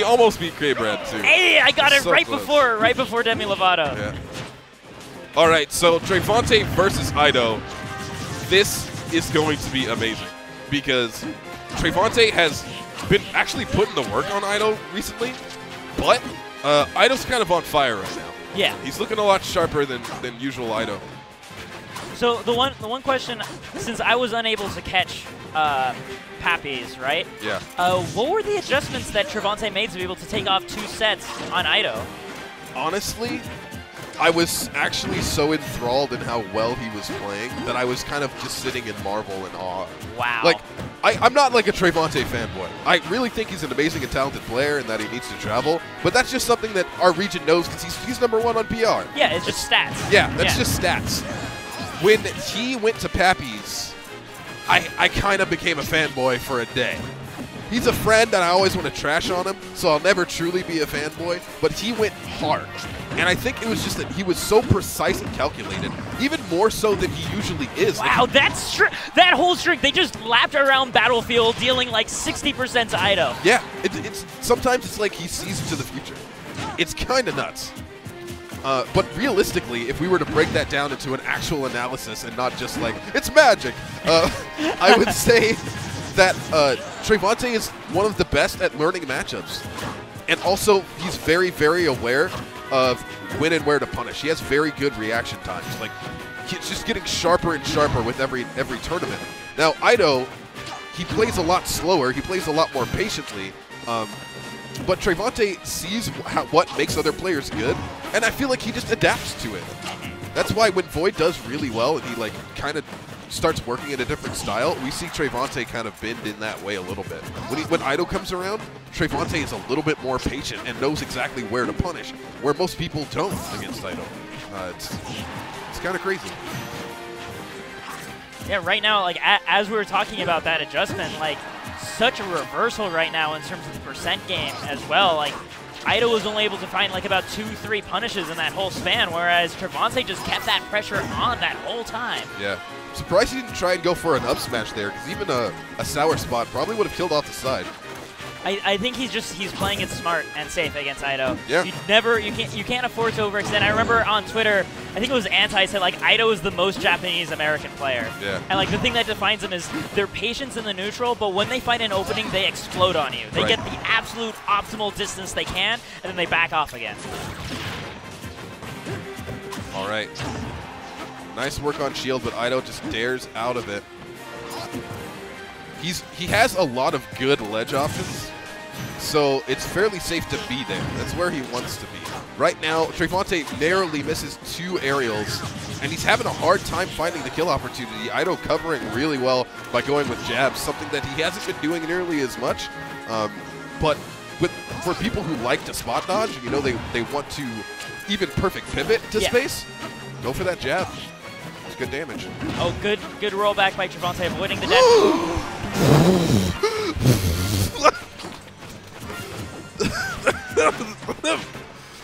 He almost beat K-Brad too. Hey, I got it So right close. before Demi Lovato. Yeah. All right, so Trevonte versus Ido. This is going to be amazing because Trevonte has been actually putting the work on Ido recently, but Ido's kind of on fire right now. Yeah. He's looking a lot sharper than usual Ido. So the one question, since I was unable to catch Pappy's, right? Yeah. What were the adjustments that Trevonte made to be able to take off 2 sets on Ido? Honestly, I was actually so enthralled in how well he was playing that I was kind of just sitting in marvel and awe. Wow. Like, I'm not like a Trevonte fanboy. I really think he's an amazing and talented player and that he needs to travel, but that's just something that our region knows because he's #1 on PR. Yeah, it's just stats. Yeah, that's just stats. When he went to Pappy's, I kind of became a fanboy for a day. He's a friend and I always want to trash on him, so I'll never truly be a fanboy, but he went hard. And I think it was just that he was so precise and calculated, even more so than he usually is. Wow, that whole string, they just lapped around Battlefield, dealing like 60% to Ido. Yeah, sometimes it's like he sees into the future. It's kind of nuts. But realistically, if we were to break that down into an actual analysis and not just like, it's magic, I would say that Trevonte is one of the best at learning matchups. And also, he's very, very aware of when and where to punish. He has very good reaction times. Like, he's just getting sharper and sharper with every tournament. Now, Ido, he plays a lot slower. He plays a lot more patiently. But Trevonte sees what makes other players good, and I feel like he just adapts to it. That's why when Void does really well and he like kind of starts working in a different style, we see Trevonte kind of bend in that way a little bit. When Ido comes around, Trevonte is a little bit more patient and knows exactly where to punish, where most people don't against Ido. It's kind of crazy. Yeah, right now, like as we were talking about that adjustment, like such a reversal right now in terms of the percent game as well. Like Ido was only able to find like about 2-3 punishes in that whole span, whereas Trevonte just kept that pressure on that whole time. Yeah. Surprised he didn't try and go for an up smash there, because even a sour spot probably would have killed off the side. I think he's playing it smart and safe against Ido. Yeah. You can't afford to overextend. I remember on Twitter, I think it was Anti said like Ido is the most Japanese American player. Yeah. And like the thing that defines them is their patience in the neutral, but when they find an opening, they explode on you. They get the absolute optimal distance they can, and then they back off again. All right. Nice work on shield, but Ido just dares out of it. He has a lot of good ledge options, so it's fairly safe to be there. That's where he wants to be. Right now, Trevonte narrowly misses 2 aerials, and he's having a hard time finding the kill opportunity. Ido covering really well by going with jabs, something that he hasn't been doing nearly as much. But for people who like to spot dodge, you know, they want to even perfect pivot to space, go for that jab. It's good damage. Oh, good rollback by Trevonte, avoiding the death.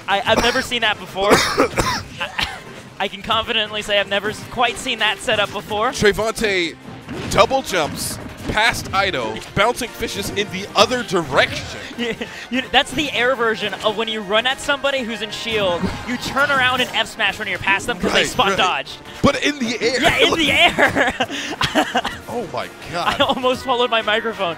I've never seen that before. I can confidently say I've never quite seen that setup before. Trevonte double jumps past Ido, bouncing fishes in the other direction. That's the air version of when you run at somebody who's in shield, you turn around and F smash when you're past them because they spot dodged. But in the air. Yeah, in the air. Oh my god. I almost swallowed my microphone.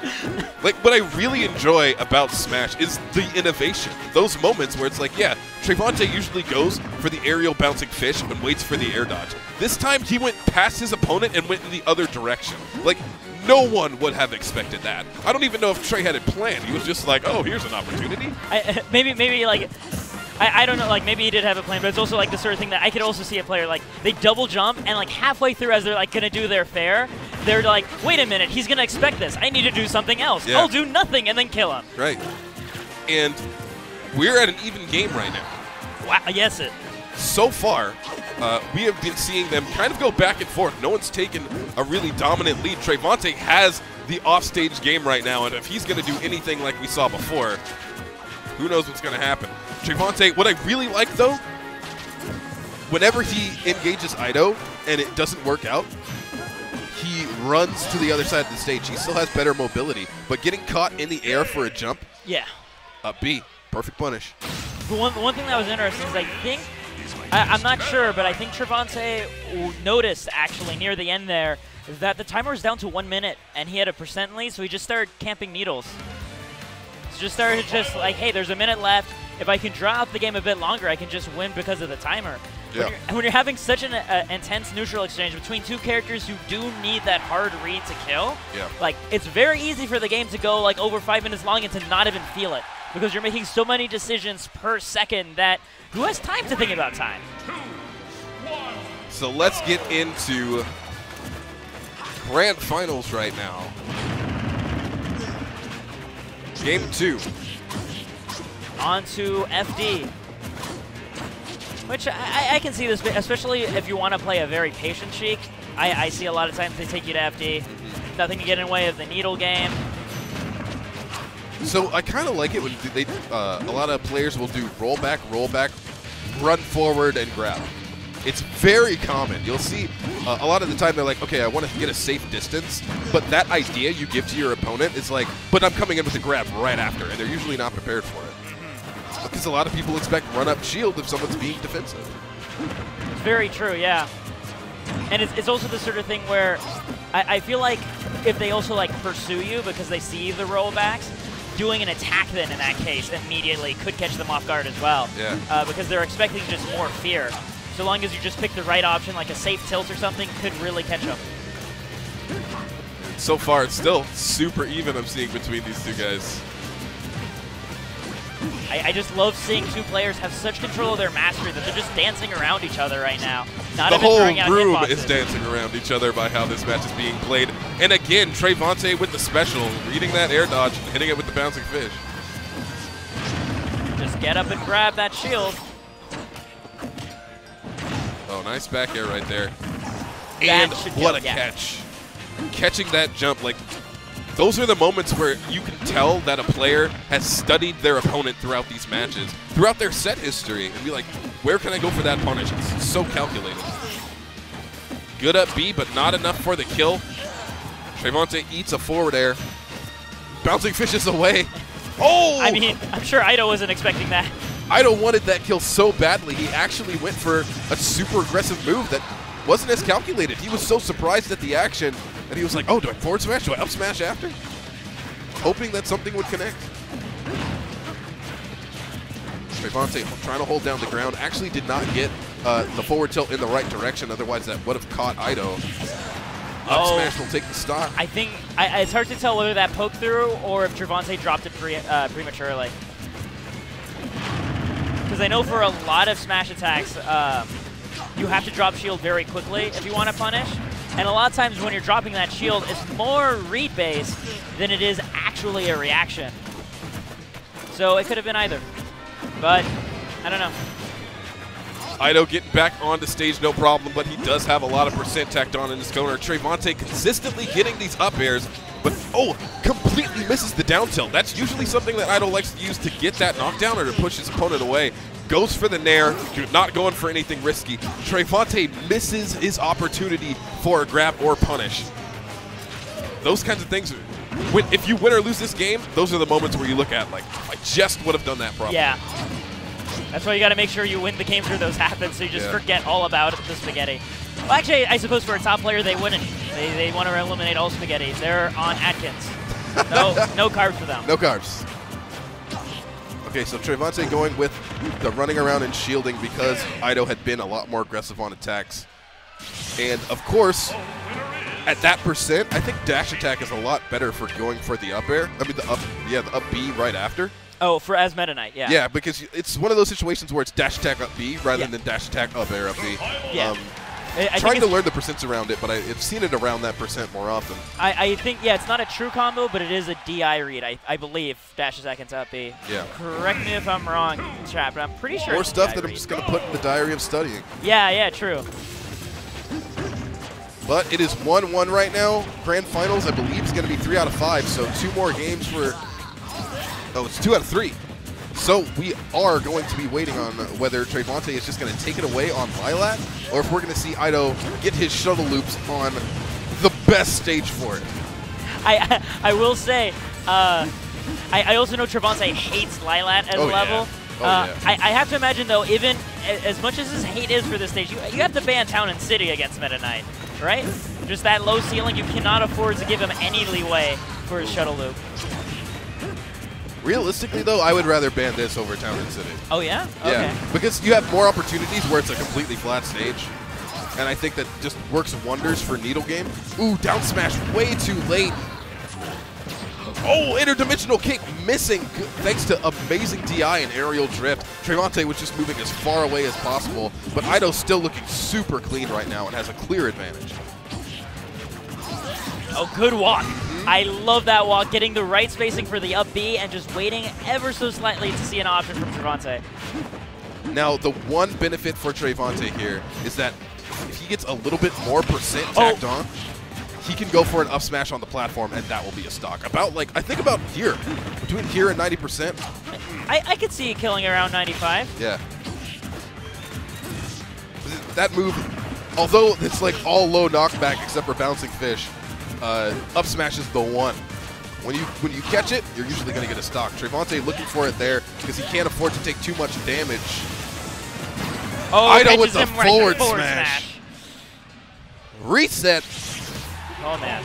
Like, what I really enjoy about Smash is the innovation. Those moments where it's like, yeah, Trevonte usually goes for the aerial bouncing fish and waits for the air dodge. This time he went past his opponent and went in the other direction. Like, no one would have expected that. I don't even know if Trey had it planned. He was just like, oh, here's an opportunity. Maybe like, I don't know, like maybe he did have a plan, but it's also like the sort of thing that I could also see a player like, they double jump and like halfway through as they're like gonna do their fair, they're like, wait a minute, he's gonna expect this. I need to do something else. Yeah. I'll do nothing and then kill him. Right. And we're at an even game right now. Wow, yes it. So far, we have been seeing them kind of go back and forth. No one's taken a really dominant lead. Trevonte has the offstage game right now, and if he's going to do anything like we saw before, who knows what's going to happen. Trevonte, what I really like, though, whenever he engages Ido and it doesn't work out, he runs to the other side of the stage. He still has better mobility, but getting caught in the air for a jump, yeah, Up B. Perfect punish. The one thing that was interesting is I think, I'm not sure, but I think Trevonte noticed actually near the end there that the timer was down to 1 minute and he had a % lead, so he just started camping needles. So just started like, hey, there's a minute left. If I can draw out the game a bit longer, I can just win because of the timer. Yeah. When you're having such an intense neutral exchange between two characters who do need that hard read to kill, like it's very easy for the game to go like over 5 minutes long and to not even feel it because you're making so many decisions per second that who has time to think about time? So let's get into grand finals right now. Game 2. On to FD. Which I can see this, especially if you want to play a very patient Sheik. I see a lot of times they take you to FD. Nothing to get in the way of the needle game. So I kind of like it when they a lot of players will do roll back, run forward, and grab. It's very common. You'll see a lot of the time they're like, okay, I want to get a safe distance, but that idea you give to your opponent is like, but I'm coming in with a grab right after, and they're usually not prepared for it. Because a lot of people expect run-up shield if someone's being defensive. It's very true, yeah. And it's also the sort of thing where I feel like if they also like pursue you because they see the rollbacks, doing an attack then in that case immediately could catch them off guard as well. Yeah. Because they're expecting just more fear. So long as you just pick the right option, like a safe tilt or something, could really catch them. So far, it's still super even, I'm seeing, between these two guys. I just love seeing two players have such control of their mastery that they're just dancing around each other right now. Not the even whole throwing out room hitboxes. is dancing around each other by how this match is being played. And again, Trevonte with the special, reading that air dodge and hitting it with the bouncing fish. Just get up and grab that shield. Oh, nice back air right there. And what a catch. Catching that jump, like, those are the moments where you can tell that a player has studied their opponent throughout these matches, throughout their set history, and be like, where can I go for that punish? It's so calculated. Good up B, but not enough for the kill. Trevonte eats a forward air. Bouncing fishes away. Oh! I mean, I'm sure Ido wasn't expecting that. Ido wanted that kill so badly, he actually went for a super aggressive move that wasn't as calculated. He was so surprised at the action, and he was like, oh, do I forward smash? Do I up smash after? Hoping that something would connect. Trevonte trying to hold down the ground. Actually did not get the forward tilt in the right direction. Otherwise, that would have caught Ido. Up smash will take the stock. I think it's hard to tell whether that poked through or if Trevonte dropped it prematurely. Because I know for a lot of smash attacks, you have to drop shield very quickly if you want to punish. And a lot of times when you're dropping that shield, it's more read-based than it is actually a reaction. So it could have been either. But I don't know. Ido getting back onto stage, no problem, but he does have a lot of percent tacked on in his corner. Trevonte consistently getting these up airs, but completely misses the down tilt. That's usually something that Ido likes to use to get that knockdown or to push his opponent away. Goes for the nair, not going for anything risky. Trevonte misses his opportunity for a grab or punish. Those kinds of things, if you win or lose this game, those are the moments where you look at, like, I just would have done that properly. Yeah. That's why you got to make sure you win the games where those happen, so you just forget all about the spaghetti. Well, actually, I suppose for a top player, they wouldn't. They want to eliminate all spaghetti. They're on Atkins. No carbs for them. No carbs. Okay, so Trevonte going with the running around and shielding because Ido had been a lot more aggressive on attacks. And, of course, at that percent, I think dash attack is a lot better for going for the up air. I mean, the up B right after. Oh, as Meta Knight, yeah. Yeah, because it's one of those situations where it's dash attack up B rather than dash attack up air up B. Yeah. Trying to learn the percents around it, but I've seen it around that percent more often. I think, it's not a true combo, but it is a DI read, I believe, dash attack into up B. Yeah. Correct me if I'm wrong, chat, but I'm pretty sure More it's stuff DI that read. I'm just going to put in the diary of studying. Yeah, true. But it is 1-1 right now. Grand Finals, I believe, is going to be 3 out of 5, so 2 more games for... Oh, it's 2 out of 3. So we are going to be waiting on whether Trevonte is just going to take it away on Lilat, or if we're going to see Ido get his shuttle loops on the best stage for it. I will say, I also know Trevonte hates Lilat as a level. Yeah. I have to imagine, though, even as much as his hate is for this stage, you have to ban Town and City against Meta Knight, right? Just that low ceiling, you cannot afford to give him any leeway for his shuttle loop. Realistically, though, I would rather ban this over Town and City. Oh, yeah? Yeah, Okay. because you have more opportunities where it's a completely flat stage. And I think that just works wonders for Needle Game. Ooh, down smash way too late. Oh, interdimensional kick missing thanks to amazing DI and aerial drift. Trevonte was just moving as far away as possible, but Ido's still looking super clean right now and has a clear advantage. Oh, good walk. I love that walk, getting the right spacing for the up B and just waiting ever so slightly to see an option from Trevonte. Now, the one benefit for Trevonte here is that if he gets a little bit more percent tacked on, he can go for an up smash on the platform, and that will be a stock. About, like, I think about here. Between here and 90%. I could see it killing around 95. Yeah. That move, although it's like all low knockback except for bouncing fish, up smash is the one. When you catch it, you're usually going to get a stock. Trevonte looking for it there because he can't afford to take too much damage. Oh, Ido with the forward smash. Reset. Oh, man.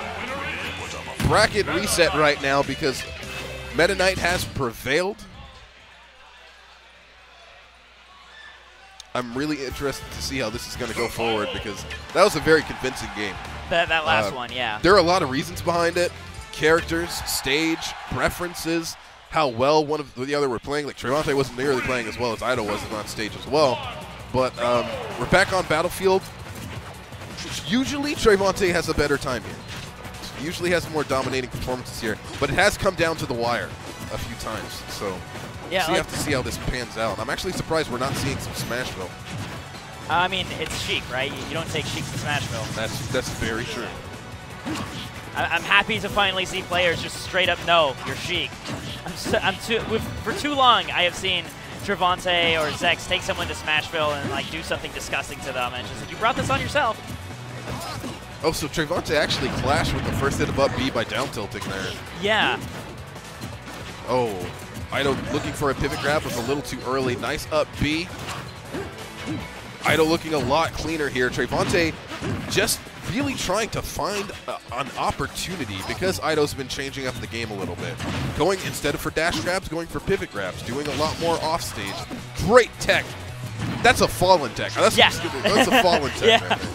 Bracket reset right now because Meta Knight has prevailed. I'm really interested to see how this is going to go forward because that was a very convincing game. That last one, yeah. There are a lot of reasons behind it. Characters, stage, preferences, how well one of the other were playing. Like Trevonte wasn't nearly playing as well as Ido was on stage as well. But we're back on Battlefield. Usually Trevonte has a better time here. Usually has more dominating performances here. But it has come down to the wire a few times. So yeah, you have to see how this pans out. I'm actually surprised we're not seeing some Smashville. I mean, it's Sheik, right? You don't take Sheik to Smashville. That's very true. I'm happy to finally see players just straight up, no, you're Sheik. For too long, I have seen Trevonte or Zex take someone to Smashville and like do something disgusting to them, and just like, you brought this on yourself. Oh, so Trevonte actually clashed with the first hit of up B by down tilting there. Yeah. Oh, Ido looking for a pivot grab was a little too early. Nice up B. Ido looking a lot cleaner here. Trevonte just really trying to find an opportunity because Ido's been changing up the game a little bit. Going, instead of for dash grabs, going for pivot grabs, doing a lot more off stage. Great tech. That's a fallen tech. That's, yeah. That's a fallen tech. Yeah. Right there.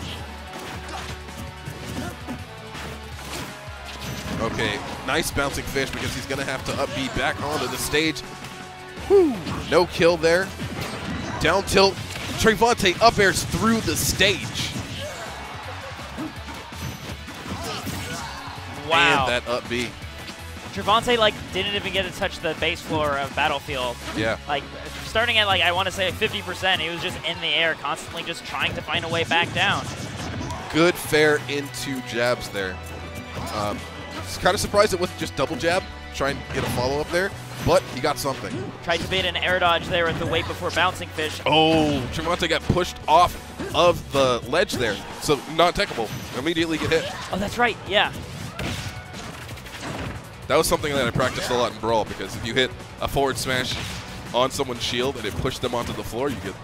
Okay, nice bouncing fish because he's going to have to up B back onto the stage. Whew. No kill there. Down tilt. Trevonte up airs through the stage. Wow. And that up B. Trevonte like didn't even get to touch the base floor of Battlefield. Yeah. Like starting at like I want to say 50%, he was just in the air, constantly just trying to find a way back down. Good fair into jabs there. Kind of surprised it wasn't just double jab, trying to get a follow up there, but he got something. Tried to bait an air dodge there at the wait before bouncing fish. Oh, Trevonte got pushed off of the ledge there, so not techable. Immediately get hit. Oh, that's right, yeah. That was something that I practiced a lot in Brawl because if you hit a forward smash on someone's shield and it pushed them onto the floor, you get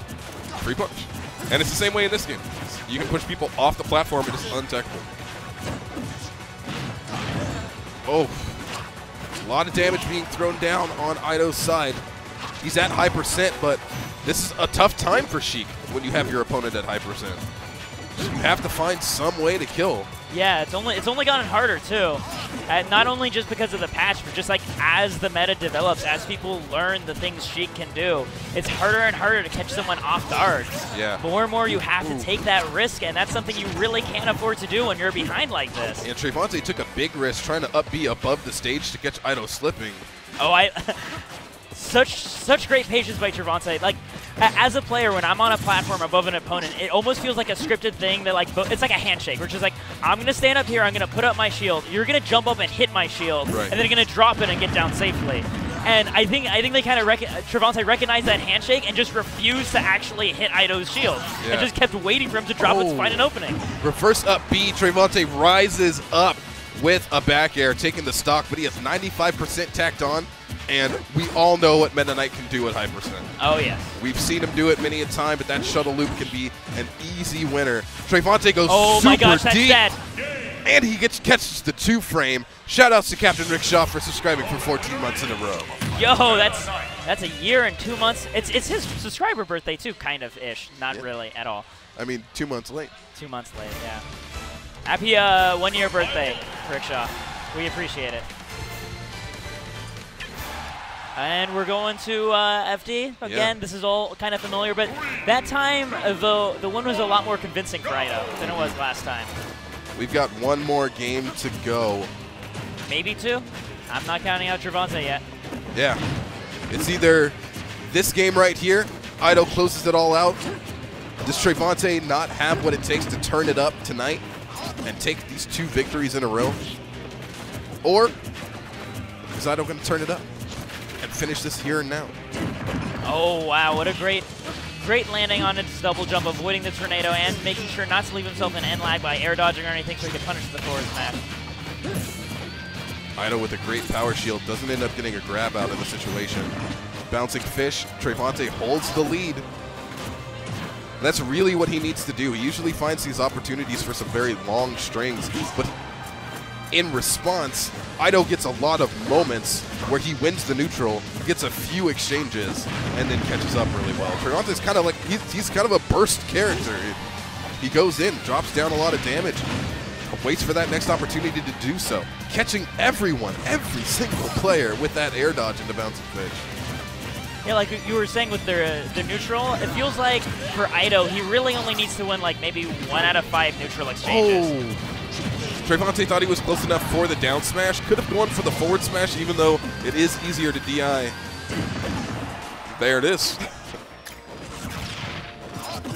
free punch. And it's the same way in this game. You can push people off the platform and it's untechable. Oh, a lot of damage being thrown down on Ido's side. He's at high percent, but this is a tough time for Sheik when you have your opponent at high percent. You have to find some way to kill. Yeah, it's only gotten harder too. Not only just because of the patch, but just like as the meta develops, as people learn the things Sheik can do, it's harder and harder to catch someone off guard. Yeah. More and more you have to take that risk, and that's something you really can't afford to do when you're behind like this. And Trevonte took a big risk trying to up B above the stage to catch Ido slipping. Oh, such great patience by Trevonte. Like, as a player, when I'm on a platform above an opponent, it almost feels like a scripted thing that, like, it's like a handshake, which is like, I'm going to stand up here, I'm going to put up my shield, you're going to jump up and hit my shield, right, and then you're going to drop it and get down safely. And I think they kind of Trevonte recognized that handshake and just refused to actually hit Ido's shield, and just kept waiting for him to drop it to find an opening. Reverse up B, Trevonte rises up. with a back air, taking the stock, but he has 95% tacked on, and we all know what Meta Knight can do at high percent. Oh, yes. We've seen him do it many a time, but that shuttle loop can be an easy winner. Trevonte goes oh super my gosh, that's deep, dead. and he catches the 2-frame. Shoutouts to Captain Rick Shaw for subscribing for 14 months in a row. Yo, that's a year and 2 months. It's his subscriber birthday too, kind of ish. Not really at all. I mean, 2 months late. 2 months late, yeah. Happy 1 year birthday, Rick Shaw. We appreciate it. And we're going to FD again. Yeah. This is all kind of familiar, but that time the win was a lot more convincing for Ido than it was last time. We've got one more game to go. Maybe 2. I'm not counting out Trevonte yet. Yeah. It's either this game right here, Ido closes it all out. Does Trevonte not have what it takes to turn it up tonight and take these 2 victories in a row? Or is Ido going to turn it up and finish this here and now? Oh, wow. What a great landing on its double jump, avoiding the tornado and making sure not to leave himself in end lag by air dodging or anything so he could punish the forward smash. Ido with a great power shield doesn't end up getting a grab out of the situation. Bouncing fish, Trevonte holds the lead. That's really what he needs to do. He usually finds these opportunities for some very long strings, but in response, Ido gets a lot of moments where he wins the neutral, gets a few exchanges, and then catches up really well. Trevonte's kind of like, he's kind of a burst character. He goes in, drops down a lot of damage, waits for that next opportunity to do so, catching everyone, every single player with that air dodge into bouncing fish. Yeah, like you were saying with the neutral, it feels like for Ido, he really only needs to win like maybe 1 out of 5 neutral exchanges. Oh. Trevonte thought he was close enough for the down smash. Could have gone for the forward smash, even though it is easier to DI. There it is.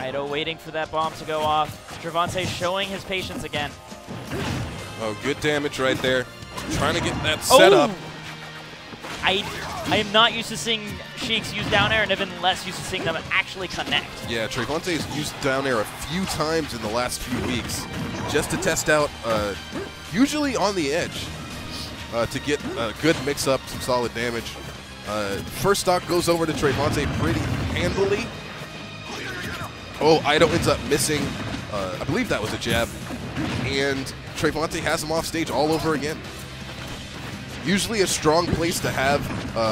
Ido waiting for that bomb to go off. Trevonte showing his patience again. Oh, good damage right there. Trying to get that set up. I am not used to seeing Sheiks use down air and even less used to seeing them actually connect. Yeah, Trevonte's used down air a few times in the last few weeks just to test out, usually on the edge, to get a good mix-up, some solid damage. First stock goes over to Trevonte pretty handily. Oh, Ido ends up missing, I believe that was a jab, and Trevonte has him off stage all over again. Usually a strong place to have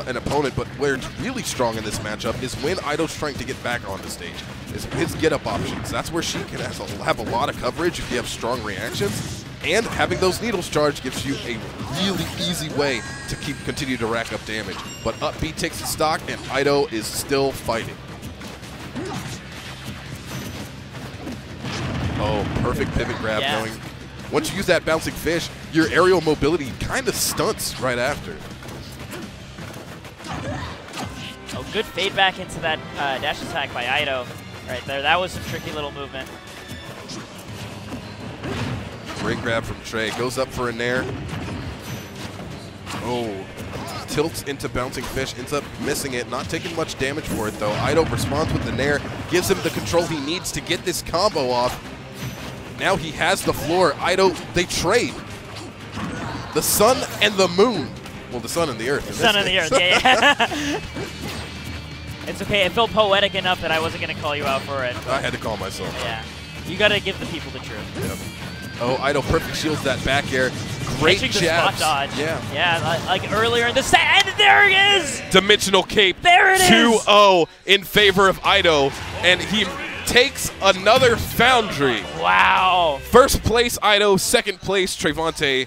an opponent, but where it's really strong in this matchup is when Ido's trying to get back on the stage. Is his get-up options. That's where Sheik can have a lot of coverage if you have strong reactions. And having those needles charged gives you a really easy way to continue to rack up damage. But up B takes the stock, and Ido is still fighting. Oh, perfect pivot grab going. Once you use that bouncing fish, your aerial mobility kind of stunts right after. Oh, good fade back into that dash attack by Ido right there. That was some tricky little movement. Great grab from Trey. Goes up for a nair. Oh, tilts into bouncing fish, ends up missing it. Not taking much damage for it, though. Ido responds with the nair, gives him the control he needs to get this combo off. Now he has the floor. Ido, they trade. The sun and the moon. Well, the sun and the earth. The sun and the earth, yeah. It's okay. It felt poetic enough that I wasn't going to call you out for it. I had to call myself. Yeah. You got to give the people the truth. Yep. Oh, Ido perfect shields that back air. Great jabs. Spot dodge. Yeah. Yeah, like earlier in the set. And there it is! Dimensional cape. There it is! 2-0 in favor of Ido. And he takes another Foundry. Wow. First place, Ido. Second place, Trevonte.